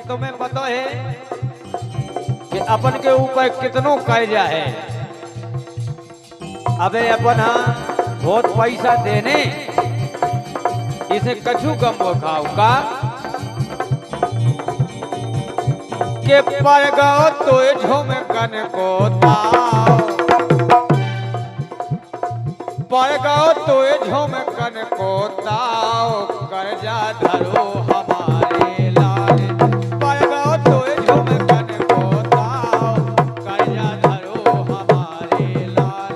तुम्हें पता है कि अपन के ऊपर कितनों कर्जा है। अबे अपन हाँ बहुत पैसा देने इसे कछु कम वो खाओ का के पर गो तो झुम कन को ताओ पर गो तो झुम कन को ताओ कर्जा धरो हमारे लाल पर गो तो झुम कन को ताओ कर्जा धरो हमारे लाल।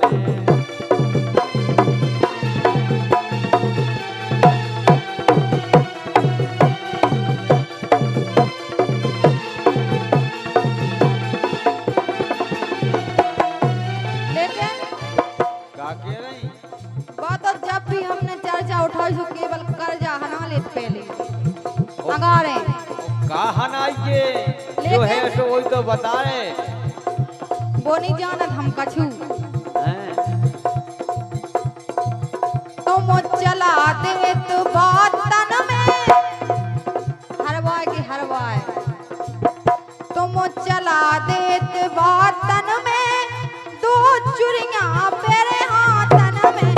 जब भी हमने चर्चा उठाई सो केवल कर्जा हना लेत पहले अगारे कहा नाइए जो है सो वही तो बताए वो नहीं जानत हम कछु तुम चला देत बातन में हरवाए की हरवाए तुम चला देत बातन में दो चुरियां पेरे हाथन में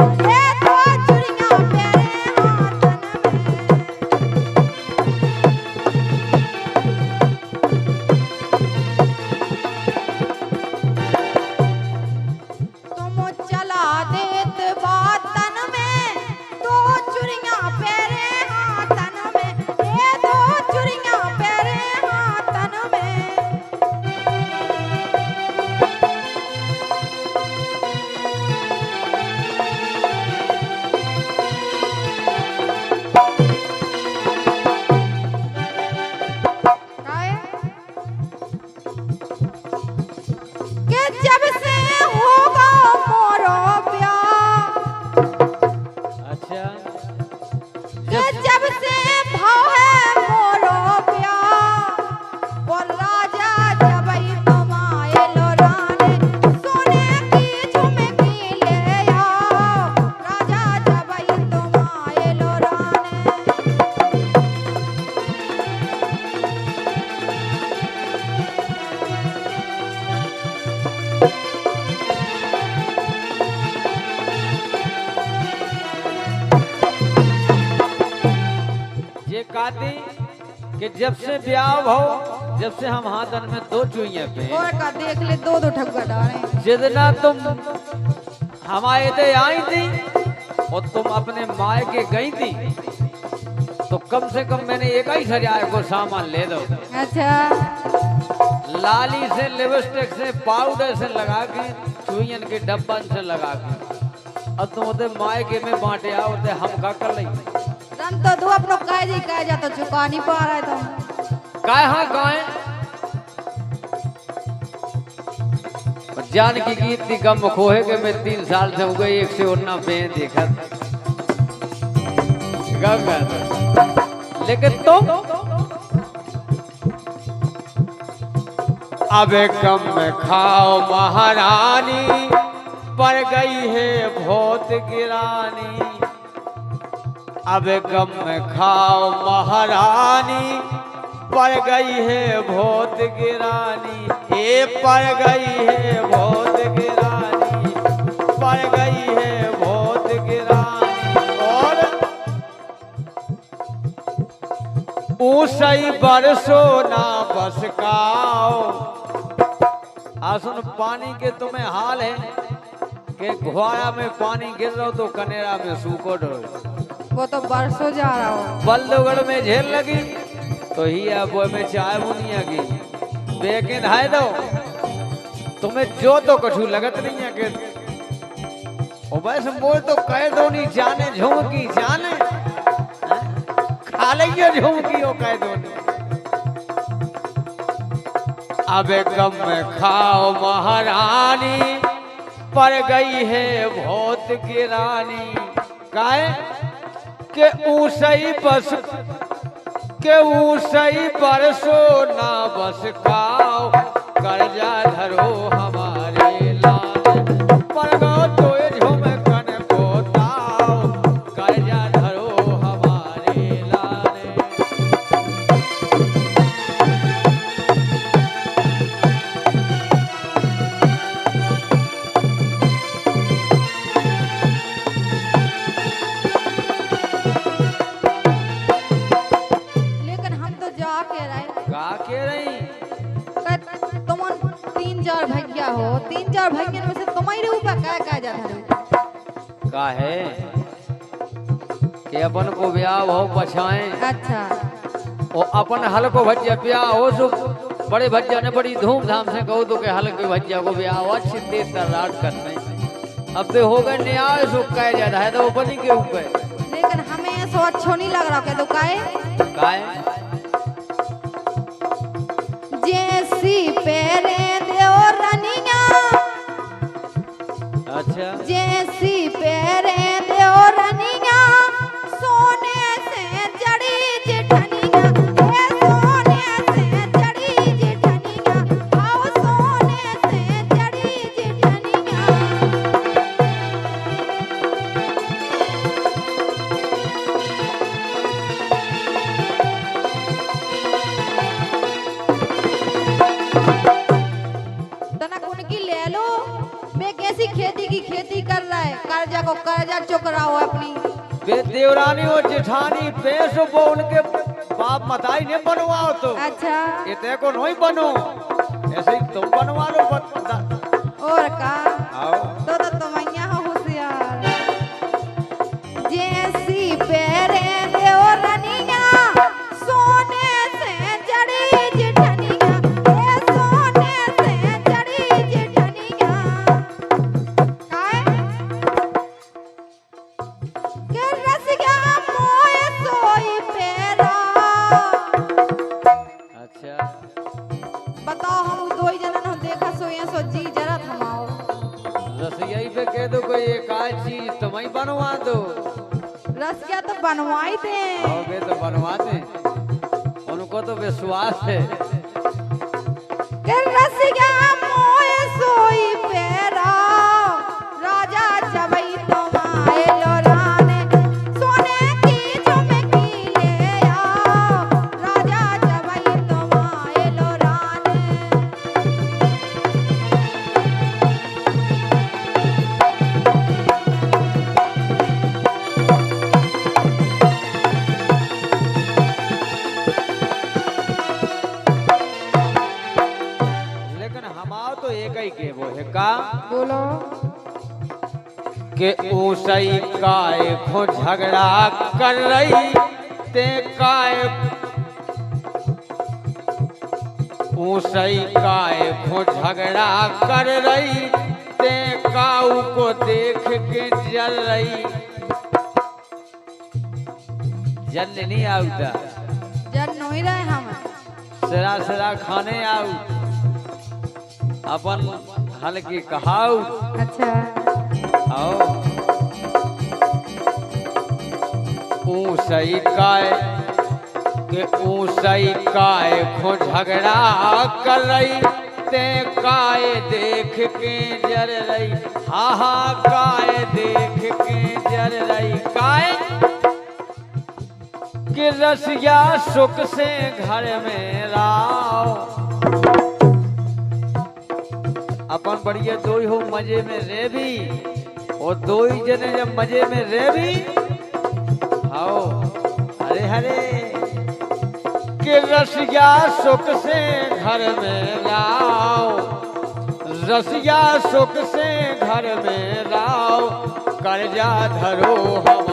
कि जब से ब्याह हो जब से हम हाथन में दो चुइयां पे और का देख ले दो दो ठगुआ डाले जितना तुम हमारे ते आई थी और तुम अपने माए के गई थी तो कम से कम मैंने एक ही सजाए को सामान ले दो। अच्छा लाली से लिपस्टिक से पाउडर से लगा के चुइयन के डब्बन से लगा के और तुम उधर माए के में बांटे आओ ते हम का कर ली रन तो दो अपनो काय जा तो चुका नहीं पा रहा है तुम काय हाँ काय जान की गीत की गम खोहे के मैं 3 साल से हो गई 119 पे देखा लेकिन तुम अब कम में खाओ महारानी पर गई है बहुत गिरानी अब गम में खाओ महारानी पड़ गई है बहुत गिरानी ये पड़ गई है बहुत गिरानी पड़ गई है बहुत गिरानी और ऊसई बरसो ना बसकाओ। आसुन पानी के तुम्हें हाल है कि घुआड़ा में पानी गिर रहा हो तो कनेरा में सूखो डरो वो तो बरसों जा रहा हो बल्लुगढ़ में झेल लगी तो ही अब में चाय बुनिया की बेकिन है दो तुम्हें जो तो कछु लगत नहीं है कि ओ बस मोर तो कह दो नहीं जाने झुमकी जाने खा लियो झुमकी ओ कह दो नहीं। अबे कम में खाओ महारानी पर गई है भौत की रानी काहे के ऊसई बस के ऊसई बरसो ना बस खाओ कर्जा धरो हमारे लाल पर गो तो झुम कन को ताओ कर्जा धरो हमारे लाल। लेकिन हम तो जा के रहे का के रही तुम 3-4 भैया हो, 3-4 भैया में से तुम्हारे ऊपर क्या जाता है? का है कि अपन को ब्याह हो बचाएं अच्छा और अपन हल को भज्या ब्याह हो सो बड़े भज्या ने बड़ी धूमधाम से कहो तो के हल के भज्या को ब्याह हो अच्छी तेज तर्राट करने अब तो हो गए न्याय सो कह जाता है तो अपन ही के ऊपर। लेकिन हमें ऐसा अच्छा नहीं लग रहा के तो काहे जैसी पेरे देओ रनिया अच्छा जैसी पेरे देओ रनिया सोने से जड़ी जेठनिया ए सोने से जड़ी जेठनिया आओ सोने से जड़ी जेठनिया। तनक उनकी ले लो मैं कैसी खेती की खेती कर रहा है कर्जा को कर्जा चुकराओ अपनी वे देवरानी और जेठानी पेश वो उनके बाप मताई ने बनवाओ तो अच्छा इतने को नहीं बनो ऐसे ही तुम बनवा लो और का आओ तो तुम यहाँ हो होशियार जैसी पेरे देओ रनिया सोने से जड़ी जेठनिया ए सोने से जड़ी जेठनिया काहे के रसिया मोए सोई पेरा। अच्छा बताओ हम दो ही जनन हो देखा सोए सो जी जरा थमाओ रसोई पे कह दो कोई एक आध चीज तुम्हें बनवा दो रसिया तो बनवाई थे और वे तो बनवाते उनको तो विश्वास है के रसिया मोए सोई पेरा राजा जबई तुम्हारे लोराने सोने की झुमकी ले आओ राजा जबई तुम्हारे लोराने। लेकिन हमारा तो एक ही के वो है का बोलो के ऊसई काय खो झगड़ा कर रही ते काय ऊसई काय खो झगड़ा कर रही ते काऊ को देख के जल रही जल नहीं आउता जब नहीं रहे हम सरा सरा खाने आऊ अपन हल्की कहाऊ अच्छा आओ ऊसई काय के ऊसई काय खो झगड़ा कर रही ते काय देख के जर रही हा हा काय देख के जर रही काय कि रसिया सुख से घर में राव अपन बढ़िया दो ही हो मजे में रे भी और दो ही जने जब मजे में रे भी आओ हरे हरे कि रसिया सुख से घर में लाओ रसिया सुख से घर में लाओ कर्जा धरो हम